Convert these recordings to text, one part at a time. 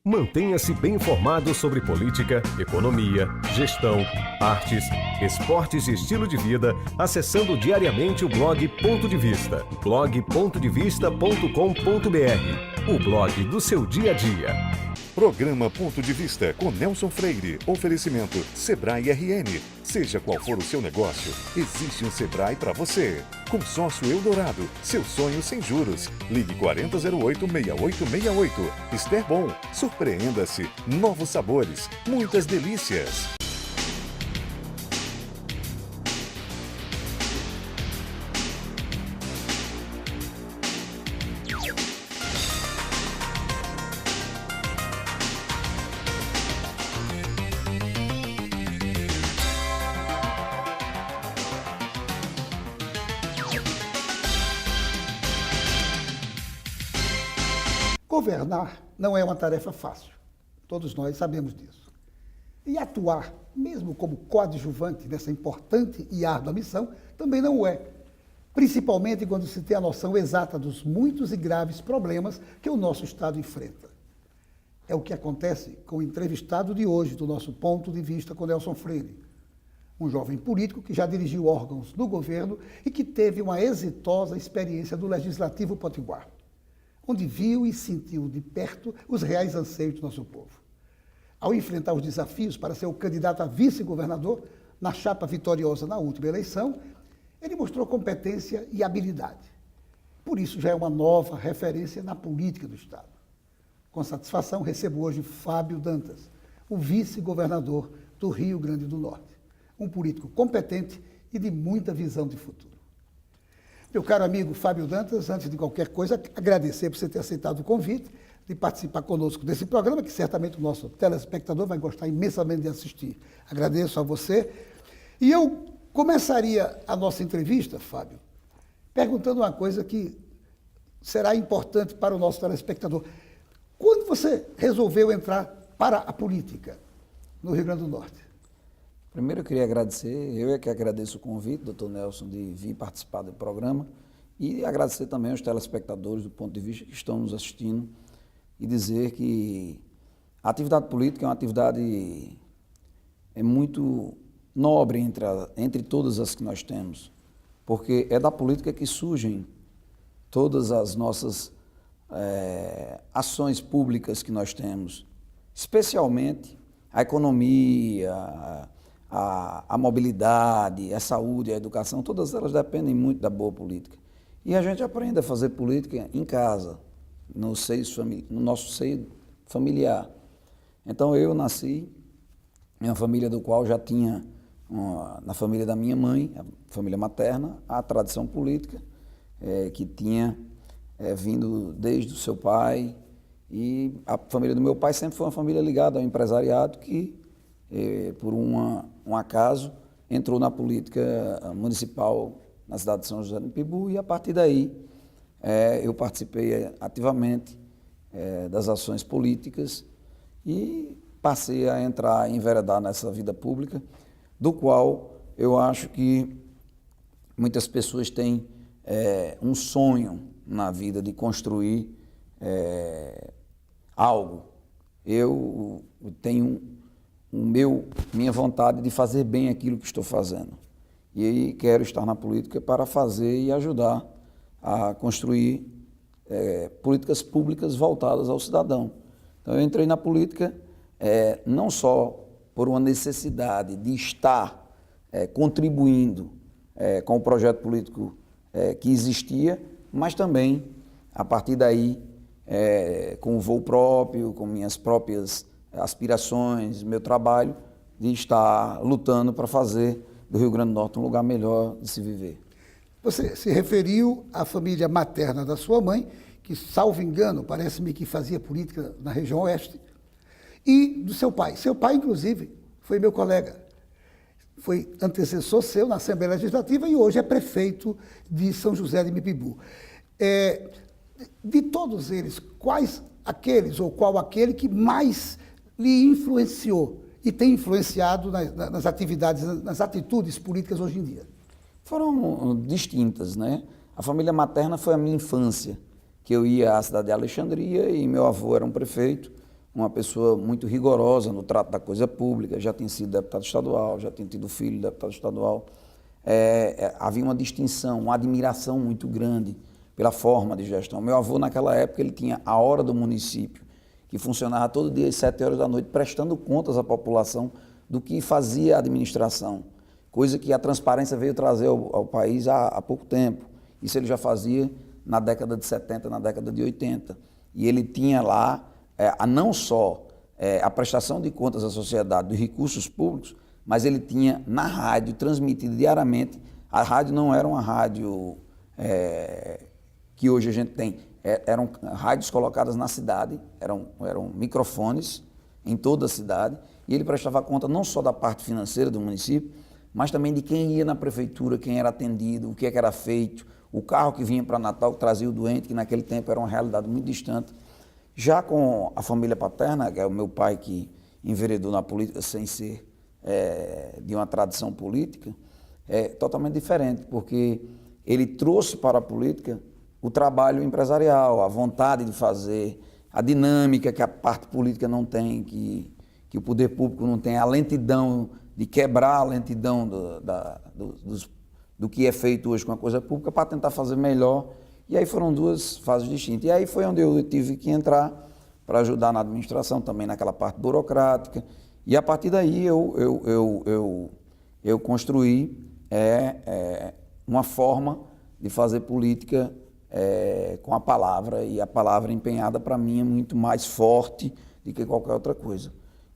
Mantenha-se bem informado sobre política, economia, gestão, artes, esportes e estilo de vida, acessando diariamente o blog Ponto de Vista, blog.pontovista.com.br, o blog do seu dia a dia. Programa Ponto de Vista com Nelson Freire. Oferecimento Sebrae RN. Seja qual for o seu negócio, existe um Sebrae para você. Consórcio Eldorado, seu sonho sem juros. Ligue 4008-6868. Ester Bom, surpreenda-se. Novos sabores, muitas delícias. Governar não é uma tarefa fácil, todos nós sabemos disso. E atuar, mesmo como coadjuvante nessa importante e árdua missão, também não o é, principalmente quando se tem a noção exata dos muitos e graves problemas que o nosso Estado enfrenta. É o que acontece com o entrevistado de hoje do nosso Ponto de Vista com Nelson Freire, um jovem político que já dirigiu órgãos do governo e que teve uma exitosa experiência do Legislativo Potiguar, onde viu e sentiu de perto os reais anseios do nosso povo. Ao enfrentar os desafios para ser o candidato a vice-governador na chapa vitoriosa na última eleição, ele mostrou competência e habilidade. Por isso já é uma nova referência na política do Estado. Com satisfação, recebo hoje Fábio Dantas, o vice-governador do Rio Grande do Norte, um político competente e de muita visão de futuro. Meu caro amigo Fábio Dantas, antes de qualquer coisa, agradecer por você ter aceitado o convite de participar conosco desse programa, que certamente o nosso telespectador vai gostar imensamente de assistir. Agradeço a você. E eu começaria a nossa entrevista, Fábio, perguntando uma coisa que será importante para o nosso telespectador. Quando você resolveu entrar para a política no Rio Grande do Norte? Primeiro eu queria agradecer, eu é que agradeço o convite, doutor Nelson, de vir participar do programa e agradecer também aos telespectadores do Ponto de Vista que estão nos assistindo e dizer que a atividade política é uma atividade muito nobre entre todas as que nós temos, porque é da política que surgem todas as nossas ações públicas que nós temos, especialmente a economia, a mobilidade, a saúde, a educação, todas elas dependem muito da boa política. E a gente aprende a fazer política em casa, no nosso seio familiar. Então eu nasci em uma família do qual já tinha, na família da minha mãe, a família materna, a tradição política, que tinha vindo desde o seu pai, e a família do meu pai sempre foi uma família ligada ao empresariado que, por um acaso, entrou na política municipal na cidade de São José do Mipibu e, a partir daí, eu participei ativamente das ações políticas e passei a entrar, enveredar nessa vida pública, do qual eu acho que muitas pessoas têm um sonho na vida de construir algo. Eu tenho minha vontade de fazer bem aquilo que estou fazendo. E aí quero estar na política para fazer e ajudar a construir políticas públicas voltadas ao cidadão. Então eu entrei na política não só por uma necessidade de estar contribuindo com o projeto político que existia, mas também, a partir daí, com o voo próprio, com minhas próprias aspirações, meu trabalho, de estar lutando para fazer do Rio Grande do Norte um lugar melhor de se viver. Você se referiu à família materna da sua mãe, que, salvo engano, parece-me que fazia política na região oeste, e do seu pai. Seu pai, inclusive, foi meu colega. Foi antecessor seu na Assembleia Legislativa e hoje é prefeito de São José de Mipibu. De todos eles, quais aqueles ou qual aquele que mais lhe influenciou e tem influenciado nas atividades, nas atitudes políticas hoje em dia? Foram distintas, né? A família materna foi a minha infância, que eu ia à cidade de Alexandria e meu avô era um prefeito, uma pessoa muito rigorosa no trato da coisa pública, já tinha sido deputado estadual, já tinha tido filho de deputado estadual. Havia uma distinção, uma admiração muito grande pela forma de gestão. Meu avô, naquela época, ele tinha a Hora do Município, que funcionava todo dia às 7 horas da noite, prestando contas à população do que fazia a administração, coisa que a transparência veio trazer ao país há pouco tempo. Isso ele já fazia na década de 70, na década de 80. E ele tinha lá não só a prestação de contas à sociedade dos recursos públicos, mas ele tinha na rádio, transmitido diariamente. A rádio não era uma rádio que hoje a gente tem, eram rádios colocadas na cidade, eram microfones em toda a cidade, e ele prestava conta não só da parte financeira do município, mas também de quem ia na prefeitura, quem era atendido, o que era feito, o carro que vinha para Natal, que trazia o doente, que naquele tempo era uma realidade muito distante. Já com a família paterna, que é o meu pai que enveredou na política sem ser de uma tradição política, é totalmente diferente, porque ele trouxe para a política o trabalho empresarial, a vontade de fazer, a dinâmica que a parte política não tem, que o poder público não tem, a lentidão de quebrar a lentidão do que é feito hoje com a coisa pública para tentar fazer melhor. E aí foram duas fases distintas. E aí foi onde eu tive que entrar para ajudar na administração, também naquela parte burocrática. E a partir daí eu construí uma forma de fazer política com a palavra, e a palavra empenhada para mim é muito mais forte do que qualquer outra coisa.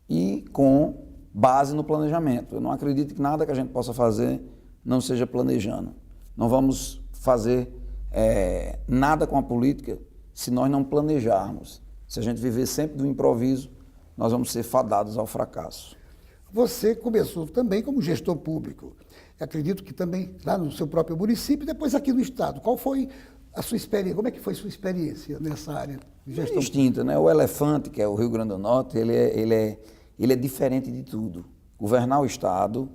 E com base no planejamento. Eu não acredito que nada que a gente possa fazer não seja planejando. Não vamos fazer nada com a política se nós não planejarmos. Se a gente viver sempre do improviso, nós vamos ser fadados ao fracasso. Você começou também como gestor público. Acredito que também lá no seu próprio município e depois aqui no estado. Qual foi a sua experiência? Como é que foi sua experiência nessa área de gestão? É distinta, né? O elefante, que é o Rio Grande do Norte, ele é diferente de tudo. Governar o estado,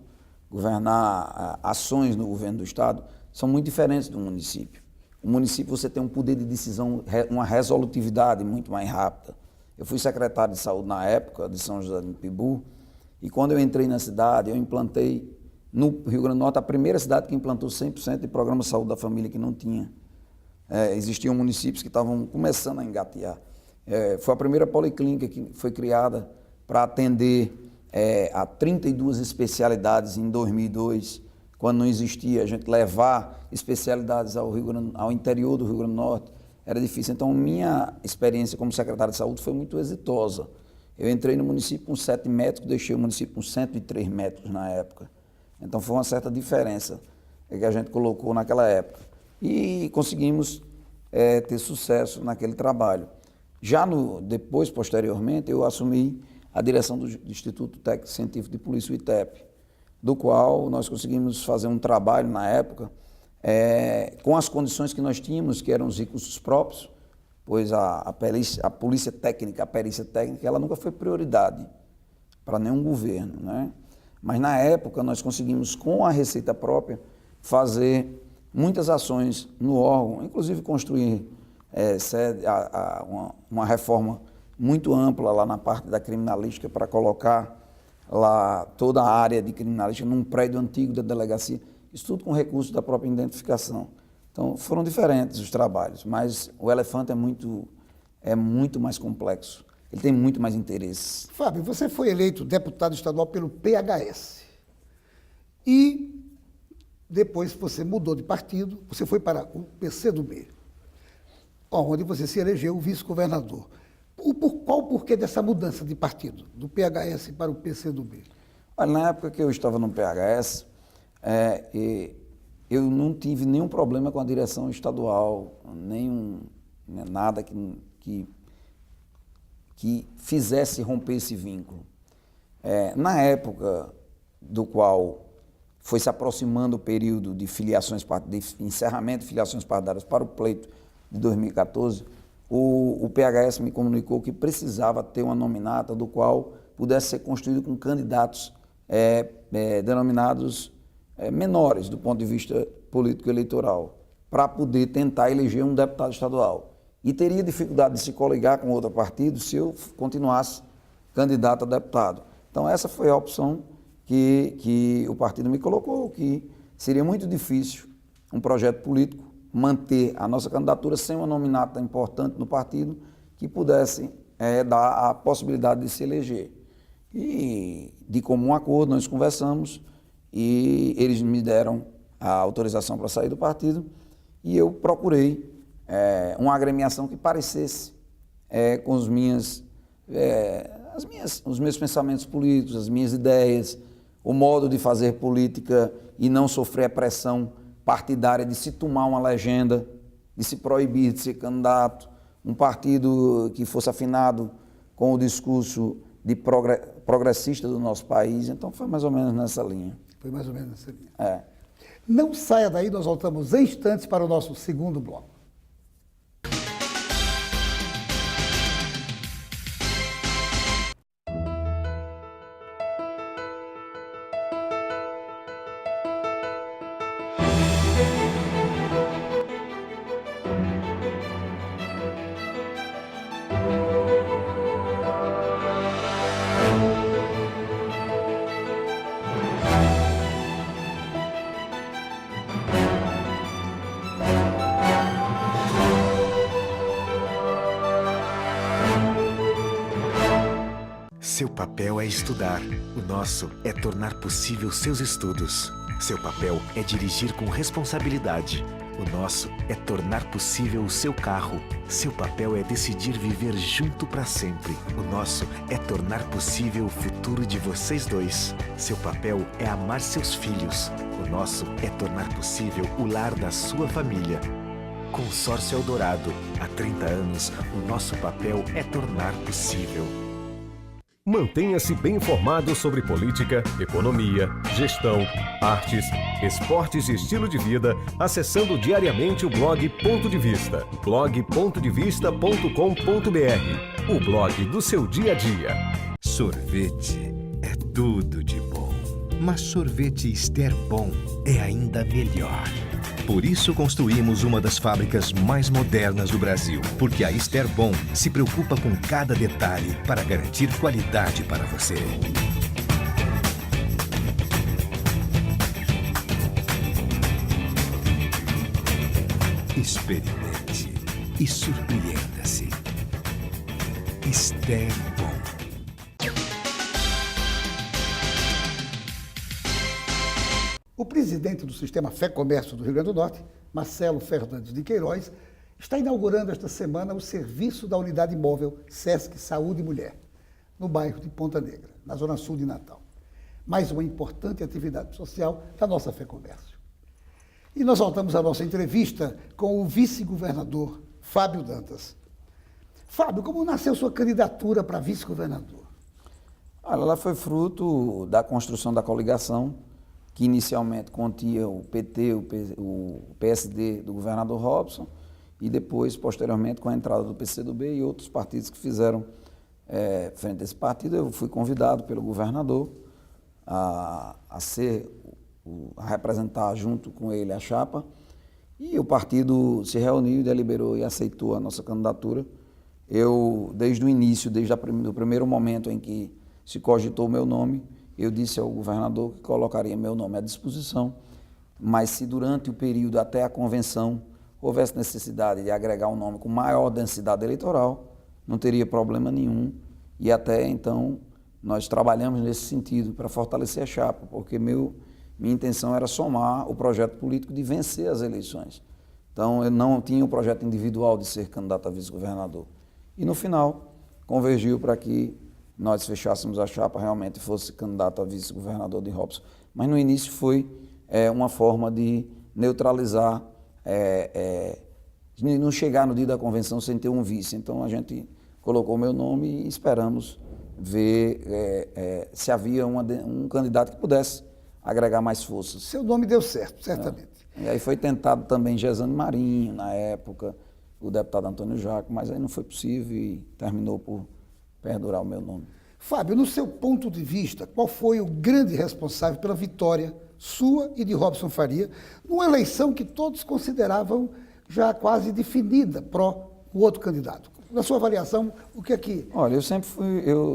governar ações no governo do estado, são muito diferentes do município. O município você tem um poder de decisão, uma resolutividade muito mais rápida. Eu fui secretário de saúde na época de São José do Ipibu, e quando eu entrei na cidade, eu implantei no Rio Grande do Norte a primeira cidade que implantou 100% de programa de saúde da família, que não tinha. Existiam municípios que estavam começando a engatear. Foi a primeira policlínica que foi criada para atender a 32 especialidades em 2002, quando não existia, a gente levar especialidades ao interior do Rio Grande do Norte era difícil. Então, minha experiência como secretário de saúde foi muito exitosa. Eu entrei no município com 7 médicos, deixei o município com 103 médicos na época. Então, foi uma certa diferença que a gente colocou naquela época. E conseguimos ter sucesso naquele trabalho. Já depois, posteriormente, eu assumi a direção do Instituto Técnico Científico de Polícia, o ITEP, do qual nós conseguimos fazer um trabalho na época com as condições que nós tínhamos, que eram os recursos próprios, pois a polícia técnica, a perícia técnica, ela nunca foi prioridade para nenhum governo, né? Mas na época nós conseguimos, com a receita própria, fazer muitas ações no órgão, inclusive construir uma reforma muito ampla lá na parte da criminalística para colocar lá toda a área de criminalística num prédio antigo da delegacia, isso tudo com recursos da própria identificação. Então foram diferentes os trabalhos, mas o elefante é muito mais complexo, ele tem muito mais interesses. Fábio, você foi eleito deputado estadual pelo PHS e depois você mudou de partido, você foi para o PCdoB, onde você se elegeu vice-governador. Qual o porquê dessa mudança de partido, do PHS para o PCdoB? Olha, na época que eu estava no PHS, eu não tive nenhum problema com a direção estadual, nada que fizesse romper esse vínculo. Na época do qual foi se aproximando o período de encerramento de filiações partidárias para o pleito de 2014, o PHS me comunicou que precisava ter uma nominata do qual pudesse ser construído com candidatos denominados menores do ponto de vista político-eleitoral, para poder tentar eleger um deputado estadual. e teria dificuldade de se coligar com outro partido se eu continuasse candidato a deputado. Então essa foi a opção que o partido me colocou, que seria muito difícil um projeto político manter a nossa candidatura sem uma nominata importante no partido que pudesse dar a possibilidade de se eleger. E de comum acordo nós conversamos e eles me deram a autorização para sair do partido e eu procurei uma agremiação que parecesse com os meus pensamentos políticos, as minhas ideias, o modo de fazer política e não sofrer a pressão partidária de se tomar uma legenda, de se proibir de ser candidato, um partido que fosse afinado com o discurso de progressista do nosso país. Então foi mais ou menos nessa linha. Foi mais ou menos nessa linha. É. Não saia daí, nós voltamos em instantes para o nosso segundo bloco. Seu papel é estudar, o nosso é tornar possível seus estudos. Seu papel é dirigir com responsabilidade, o nosso é tornar possível o seu carro. Seu papel é decidir viver junto para sempre, o nosso é tornar possível o futuro de vocês dois. Seu papel é amar seus filhos, o nosso é tornar possível o lar da sua família. Consórcio Eldorado, há 30 anos, o nosso papel é tornar possível. Mantenha-se bem informado sobre política, economia, gestão, artes, esportes e estilo de vida, acessando diariamente o blog Ponto de Vista, blog.devista.com.br, o blog do seu dia a dia. Sorvete é tudo de bom, mas sorvete Ester Bom é ainda melhor. Por isso construímos uma das fábricas mais modernas do Brasil, porque a Ester Bom se preocupa com cada detalhe para garantir qualidade para você. Experimente e surpreenda-se. Ester Bom. O presidente do Sistema Fé Comércio do Rio Grande do Norte, Marcelo Fernandes de Queiroz, está inaugurando esta semana o serviço da unidade móvel Sesc Saúde e Mulher, no bairro de Ponta Negra, na zona sul de Natal. Mais uma importante atividade social da nossa Fé Comércio. E nós voltamos à nossa entrevista com o vice-governador Fábio Dantas. Fábio, como nasceu sua candidatura para vice-governador? Ela foi fruto da construção da coligação, que inicialmente continha o PT, o PSD do governador Robson, e depois, posteriormente, com a entrada do PCdoB e outros partidos que fizeram frente a esse partido, eu fui convidado pelo governador a representar junto com ele a chapa, e o partido se reuniu, deliberou e aceitou a nossa candidatura. Eu, desde o início, desde o primeiro momento em que se cogitou o meu nome, eu disse ao governador que colocaria meu nome à disposição, mas se durante o período até a convenção houvesse necessidade de agregar um nome com maior densidade eleitoral, não teria problema nenhum. E até então nós trabalhamos nesse sentido para fortalecer a chapa, porque minha intenção era somar o projeto político de vencer as eleições. Então eu não tinha um projeto individual de ser candidato a vice-governador. E no final convergiu para que nós fechássemos a chapa, realmente fosse candidato a vice-governador de Robson. Mas no início foi uma forma de neutralizar, de não chegar no dia da convenção sem ter um vice. Então a gente colocou meu nome e esperamos ver se havia um candidato que pudesse agregar mais forças. Seu nome deu certo, certamente. E aí foi tentado também Gesane Marinho, na época, o deputado Antônio Jaco, mas aí não foi possível e terminou por perdurar o meu nome. Fábio, no seu ponto de vista, qual foi o grande responsável pela vitória sua e de Robson Faria, numa eleição que todos consideravam já quase definida o outro candidato. Na sua avaliação, o que é que... Olha, eu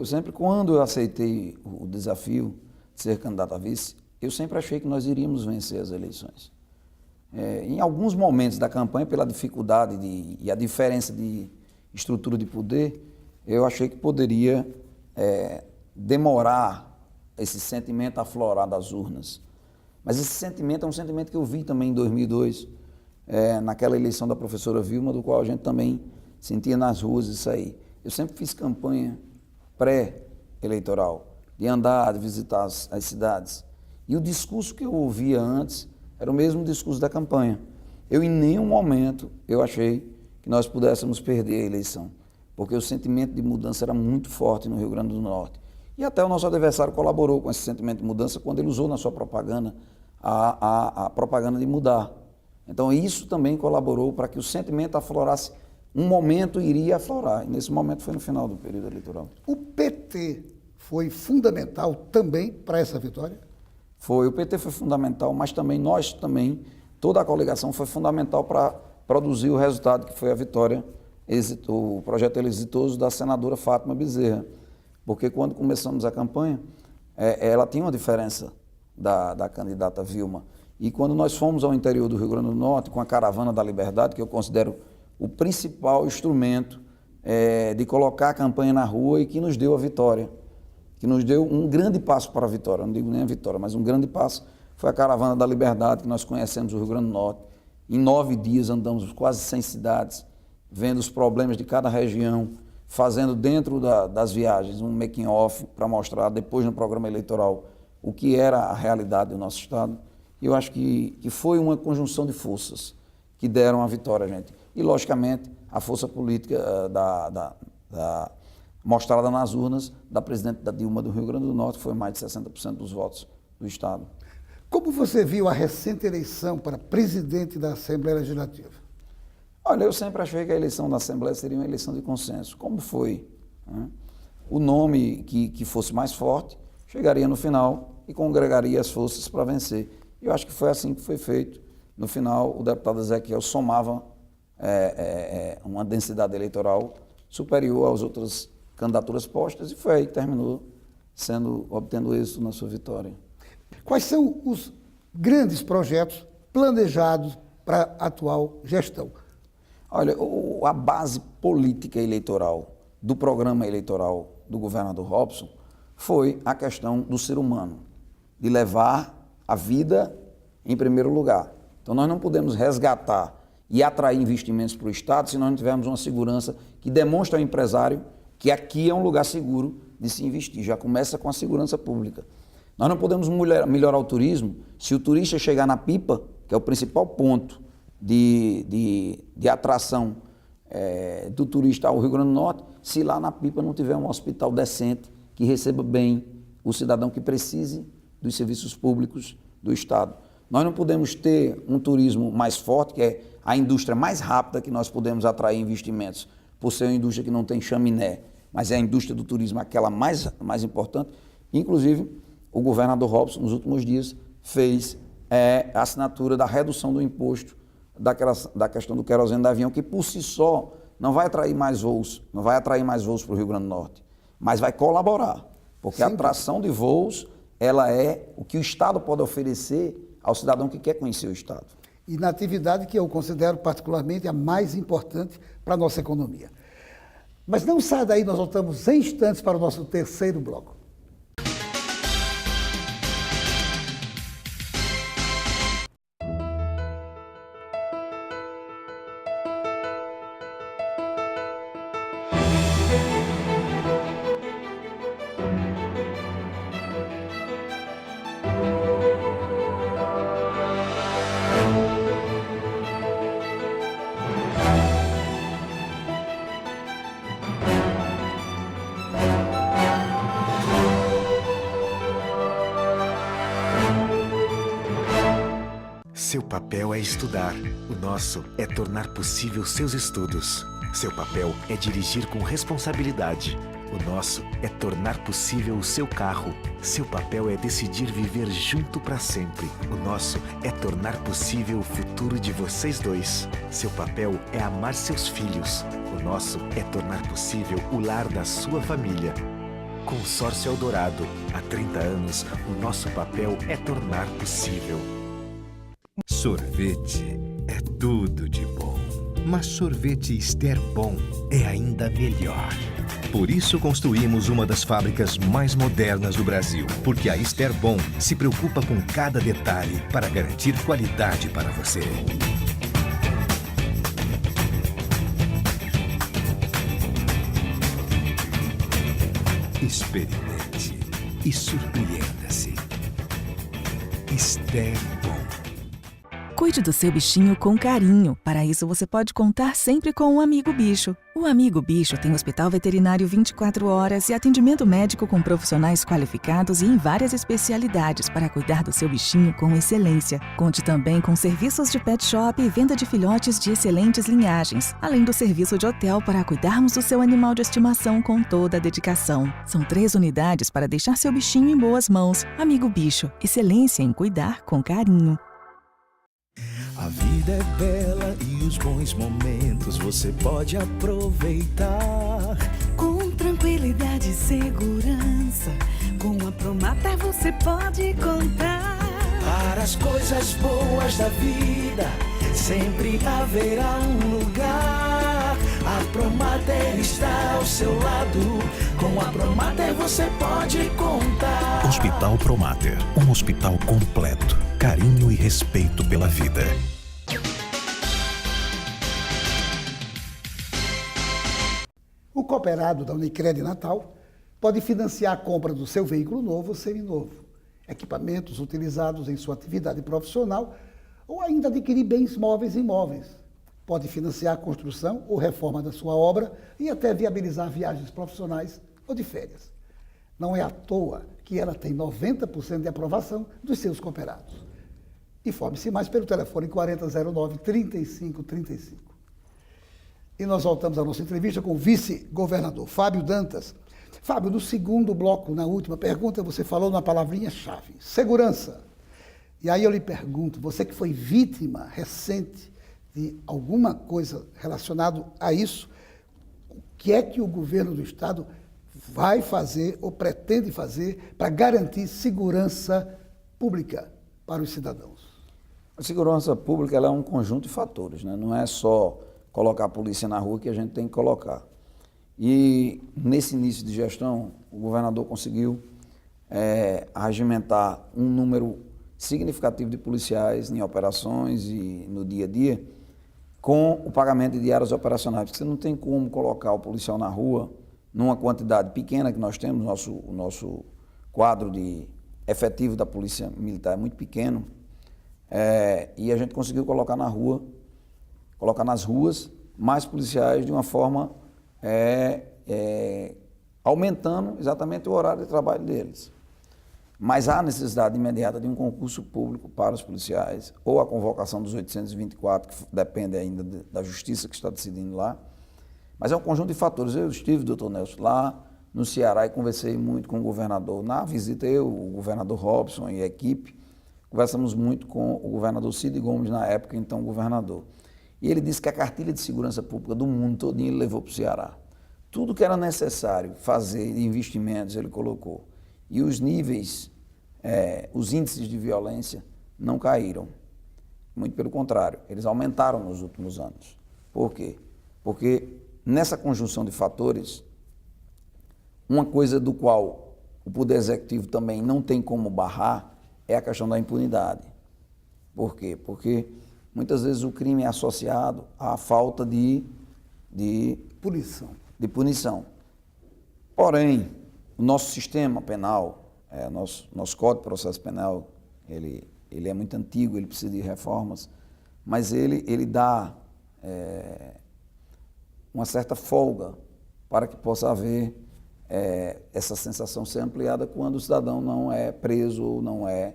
sempre quando eu aceitei o desafio de ser candidato a vice, eu sempre achei que nós iríamos vencer as eleições. Em alguns momentos da campanha, pela dificuldade e a diferença de estrutura de poder, eu achei que poderia demorar esse sentimento a aflorar das urnas. Mas esse sentimento é um sentimento que eu vi também em 2002, naquela eleição da professora Vilma, do qual a gente também sentia nas ruas isso aí. Eu sempre fiz campanha pré-eleitoral, de andar, de visitar as cidades. E o discurso que eu ouvia antes era o mesmo discurso da campanha. Eu, em nenhum momento, eu achei que nós pudéssemos perder a eleição, porque o sentimento de mudança era muito forte no Rio Grande do Norte. E até o nosso adversário colaborou com esse sentimento de mudança quando ele usou na sua propaganda a propaganda de mudar. Então isso também colaborou para que o sentimento aflorasse. Um momento iria aflorar, e nesse momento foi no final do período eleitoral. O PT foi fundamental também para essa vitória? O PT foi fundamental, mas também nós também, toda a coligação foi fundamental para produzir o resultado que foi a vitória, o projeto exitoso da senadora Fátima Bezerra. Porque quando começamos a campanha, ela tinha uma diferença da candidata Vilma. E quando nós fomos ao interior do Rio Grande do Norte, com a Caravana da Liberdade, que eu considero o principal instrumento de colocar a campanha na rua e que nos deu a vitória, que nos deu um grande passo para a vitória, não digo nem a vitória, mas um grande passo, foi a Caravana da Liberdade, que nós conhecemos o Rio Grande do Norte. Em 9 dias andamos quase 100 cidades, vendo os problemas de cada região, fazendo dentro das viagens um making off para mostrar depois no programa eleitoral o que era a realidade do nosso estado. E eu acho que foi uma conjunção de forças que deram a vitória, gente. E, logicamente, a força política mostrada nas urnas da presidente da Dilma do Rio Grande do Norte, foi mais de 60% dos votos do estado. Como você viu a recente eleição para presidente da Assembleia Legislativa? Olha, eu sempre achei que a eleição da Assembleia seria uma eleição de consenso. Como foi? Né? O nome que fosse mais forte chegaria no final e congregaria as forças para vencer. Eu acho que foi assim que foi feito. No final, o deputado Ezequiel somava uma densidade eleitoral superior às outras candidaturas postas e foi aí que terminou obtendo êxito na sua vitória. Quais são os grandes projetos planejados para a atual gestão? Olha, a base política eleitoral do programa eleitoral do governador Robson foi a questão do ser humano, de levar a vida em primeiro lugar. Então nós não podemos resgatar e atrair investimentos para o Estado se nós não tivermos uma segurança que demonstre ao empresário que aqui é um lugar seguro de se investir. Já começa com a segurança pública. Nós não podemos melhorar o turismo se o turista chegar na Pipa, que é o principal ponto de atração do turista ao Rio Grande do Norte, se lá na Pipa não tiver um hospital decente que receba bem o cidadão que precise dos serviços públicos do Estado. Nós não podemos ter um turismo mais forte, que é a indústria mais rápida que nós podemos atrair investimentos, por ser uma indústria que não tem chaminé, mas é a indústria do turismo aquela mais importante. Inclusive, o governador Robson, nos últimos dias, fez a assinatura da redução do imposto da questão do querosene do avião, que por si só não vai atrair mais voos, para o Rio Grande do Norte, mas vai colaborar, porque a atração de voos, ela é o que o Estado pode oferecer ao cidadão que quer conhecer o Estado. E na atividade que eu considero particularmente a mais importante para a nossa economia. Mas não saia daí, nós voltamos em instantes para o nosso terceiro bloco. Seu papel é estudar. O nosso é tornar possível seus estudos. Seu papel é dirigir com responsabilidade. O nosso é tornar possível o seu carro. Seu papel é decidir viver junto para sempre. O nosso é tornar possível o futuro de vocês dois. Seu papel é amar seus filhos. O nosso é tornar possível o lar da sua família. Consórcio Eldorado. Há 30 anos, o nosso papel é tornar possível. Sorvete é tudo de bom, mas sorvete Ester Bom é ainda melhor. Por isso construímos uma das fábricas mais modernas do Brasil, porque a Ester Bom se preocupa com cada detalhe para garantir qualidade para você. Experimente e surpreenda-se. Ester Bom. Cuide do seu bichinho com carinho. Para isso, você pode contar sempre com o Amigo Bicho. O Amigo Bicho tem hospital veterinário 24 horas e atendimento médico com profissionais qualificados e em várias especialidades para cuidar do seu bichinho com excelência. Conte também com serviços de pet shop e venda de filhotes de excelentes linhagens, além do serviço de hotel para cuidarmos do seu animal de estimação com toda a dedicação. São 3 unidades para deixar seu bichinho em boas mãos. Amigo Bicho, excelência em cuidar com carinho. A vida é bela e os bons momentos você pode aproveitar. Com tranquilidade e segurança, com a Promater você pode contar. Para as coisas boas da vida, sempre haverá um lugar. A Promater está ao seu lado, com a Promater você pode contar. Hospital Promater, um hospital completo. Carinho e respeito pela vida. O cooperado da Unicred Natal pode financiar a compra do seu veículo novo ou seminovo, equipamentos utilizados em sua atividade profissional ou ainda adquirir bens móveis e imóveis. Pode financiar a construção ou reforma da sua obra e até viabilizar viagens profissionais ou de férias. Não é à toa que ela tem 90% de aprovação dos seus cooperados. Informe-se mais pelo telefone 4009-3535. E nós voltamos à nossa entrevista com o vice-governador Fábio Dantas. Fábio, no segundo bloco, na última pergunta, você falou uma palavrinha-chave, segurança. E aí eu lhe pergunto, você que foi vítima recente de alguma coisa relacionada a isso, o que é que o governo do Estado vai fazer ou pretende fazer para garantir segurança pública para os cidadãos? A segurança pública ela é um conjunto de fatores, né? Não é só colocar a polícia na rua que a gente tem que colocar. E nesse início de gestão, o governador conseguiu regimentar um número significativo de policiais em operações e no dia a dia, com o pagamento de diárias operacionais, porque você não tem como colocar o policial na rua numa quantidade pequena que nós temos, o nosso quadro de efetivo da Polícia Militar é muito pequeno, e a gente conseguiu colocar nas ruas mais policiais de uma forma aumentando exatamente o horário de trabalho deles. Mas há necessidade imediata de um concurso público para os policiais, ou a convocação dos 824, que depende ainda da justiça que está decidindo lá. Mas é um conjunto de fatores. Eu estive, doutor Nelson, lá no Ceará e conversei muito com o governador. Na visita, o governador Robson e a equipe, conversamos muito com o governador Cid Gomes, na época, então governador. E ele disse que a cartilha de segurança pública do mundo todinho ele levou para o Ceará. Tudo que era necessário fazer de investimentos ele colocou. E os níveis, os índices de violência não caíram. Muito pelo contrário, eles aumentaram nos últimos anos. Por quê? Porque nessa conjunção de fatores, uma coisa do qual o Poder Executivo também não tem como barrar é a questão da impunidade. Por quê? Porque muitas vezes o crime é associado à falta de punição. Porém, o nosso sistema penal, nosso Código de Processo Penal, ele é muito antigo, ele precisa de reformas, mas ele dá uma certa folga para que possa haver essa sensação ser ampliada quando o cidadão não é preso ou não é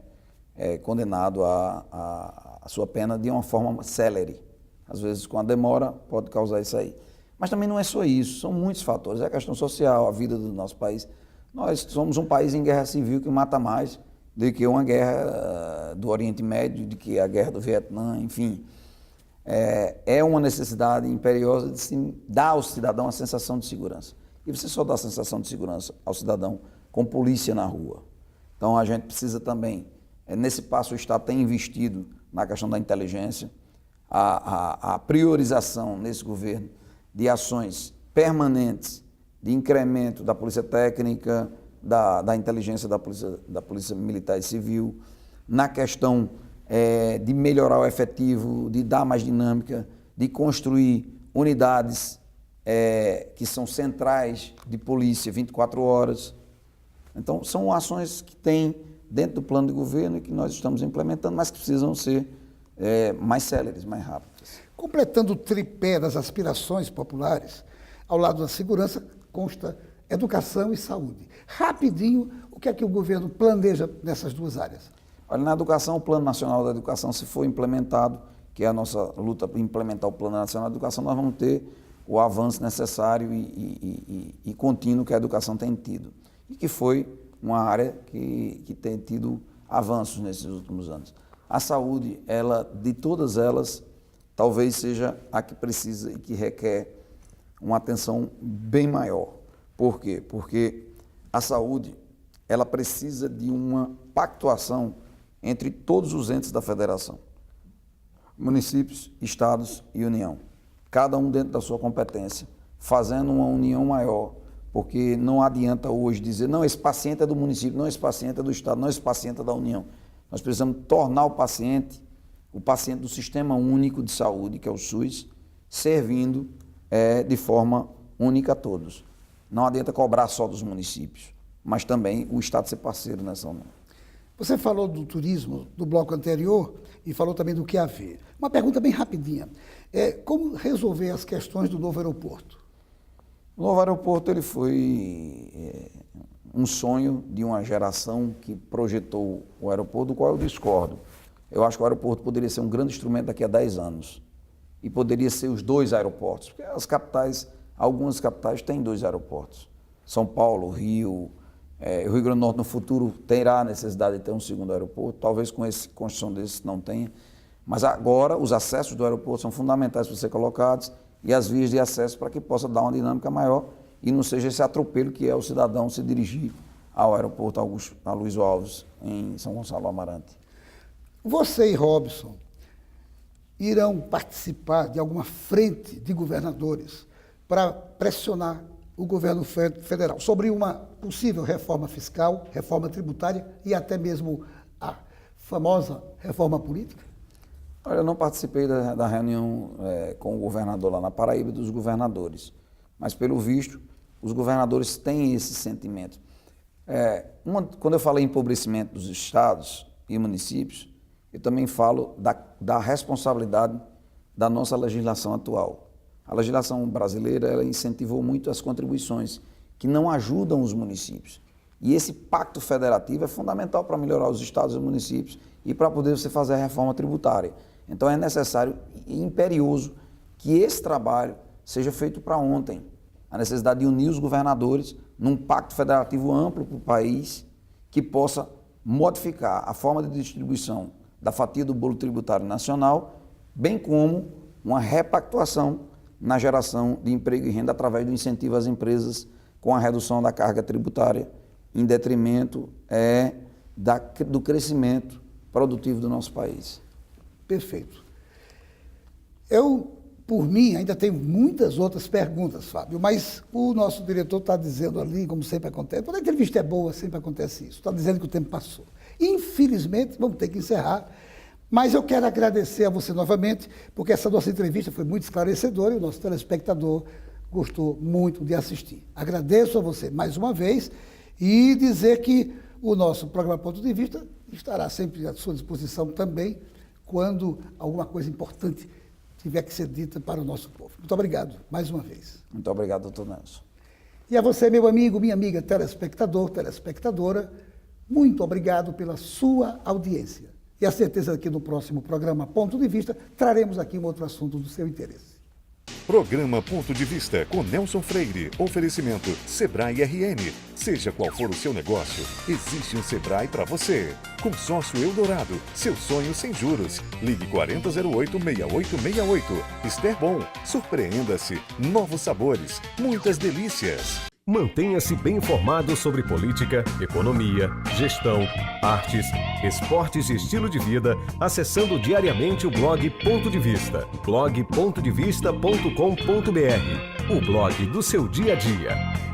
condenado a sua pena de uma forma célere. Às vezes, com a demora, pode causar isso aí. Mas também não é só isso, são muitos fatores. É a questão social, a vida do nosso país. Nós somos um país em guerra civil que mata mais do que uma guerra do Oriente Médio, do que a guerra do Vietnã, enfim. É uma necessidade imperiosa de se dar ao cidadão a sensação de segurança. E você só dá a sensação de segurança ao cidadão com polícia na rua. Então a gente precisa também, nesse passo o Estado tem investido na questão da inteligência, a priorização nesse governo de ações permanentes de incremento da polícia técnica, da inteligência da polícia militar e civil, na questão de melhorar o efetivo, de dar mais dinâmica, de construir unidades que são centrais de polícia 24 horas. Então, são ações que tem dentro do plano de governo e que nós estamos implementando, mas que precisam ser mais céleres, mais rápidas. Completando o tripé das aspirações populares, ao lado da segurança, consta educação e saúde. Rapidinho, o que é que o governo planeja nessas duas áreas? Olha, na educação, o Plano Nacional da Educação, se for implementado, que é a nossa luta para implementar o Plano Nacional da Educação, nós vamos ter o avanço necessário e contínuo que a educação tem tido. E que foi uma área que tem tido avanços nesses últimos anos. A saúde, de todas elas, talvez seja a que precisa e que requer uma atenção bem maior. Por quê? Porque a saúde, ela precisa de uma pactuação entre todos os entes da federação, municípios, estados e União, cada um dentro da sua competência, fazendo uma união maior, porque não adianta hoje dizer, não, esse paciente é do município, não, esse paciente é do estado, não, esse paciente é da União. Nós precisamos tornar o paciente do Sistema Único de Saúde, que é o SUS, servindo de forma única a todos. Não adianta cobrar só dos municípios, mas também o Estado ser parceiro nessa união. Você falou do turismo do bloco anterior e falou também do QAV. Uma pergunta bem rapidinha. Como resolver as questões do novo aeroporto? O novo aeroporto ele foi um sonho de uma geração que projetou o aeroporto, do qual eu discordo. Eu acho que o aeroporto poderia ser um grande instrumento daqui a 10 anos. E poderia ser os 2 aeroportos, porque as capitais, algumas capitais têm 2 aeroportos. São Paulo, Rio, o Rio Grande do Norte no futuro terá necessidade de ter um segundo aeroporto, talvez com essa construção desse não tenha. Mas agora os acessos do aeroporto são fundamentais para ser colocados e as vias de acesso para que possa dar uma dinâmica maior e não seja esse atropelo que é o cidadão se dirigir ao aeroporto Aloysio Alves, em São Gonçalo do Amarante. Você e Robson irão participar de alguma frente de governadores para pressionar o governo federal sobre uma possível reforma fiscal, reforma tributária e até mesmo a famosa reforma política? Olha, eu não participei da reunião com o governador lá na Paraíba, dos governadores, mas pelo visto os governadores têm esse sentimento. Quando eu falo em empobrecimento dos estados e municípios, eu também falo da responsabilidade da nossa legislação atual. A legislação brasileira ela incentivou muito as contribuições que não ajudam os municípios. E esse pacto federativo é fundamental para melhorar os estados e os municípios e para poder você fazer a reforma tributária. Então é necessário e imperioso que esse trabalho seja feito para ontem. A necessidade de unir os governadores num pacto federativo amplo para o país que possa modificar a forma de distribuição da fatia do bolo tributário nacional, bem como uma repactuação na geração de emprego e renda através do incentivo às empresas com a redução da carga tributária em detrimento do crescimento produtivo do nosso país. Perfeito. Eu, por mim, ainda tenho muitas outras perguntas, Fábio, mas o nosso diretor está dizendo ali, como sempre acontece, quando a entrevista é boa, sempre acontece isso, está dizendo que o tempo passou. Infelizmente, vamos ter que encerrar, mas eu quero agradecer a você novamente, porque essa nossa entrevista foi muito esclarecedora e o nosso telespectador gostou muito de assistir. Agradeço a você mais uma vez e dizer que o nosso programa Ponto de Vista estará sempre à sua disposição também, quando alguma coisa importante tiver que ser dita para o nosso povo. Muito obrigado, mais uma vez. Muito obrigado, doutor Nelson. E a você, meu amigo, minha amiga telespectador, telespectadora, muito obrigado pela sua audiência. E a certeza que no próximo programa Ponto de Vista traremos aqui um outro assunto do seu interesse. Programa Ponto de Vista com Nelson Freire. Oferecimento Sebrae RN. Seja qual for o seu negócio, existe um Sebrae para você. Consórcio Eldorado, seu sonho sem juros. Ligue 4008-6868. Esterbom, surpreenda-se. Novos sabores, muitas delícias. Mantenha-se bem informado sobre política, economia, gestão, artes, esportes e estilo de vida, acessando diariamente o blog Ponto de Vista, blog.pontovista.com.br, o blog do seu dia a dia.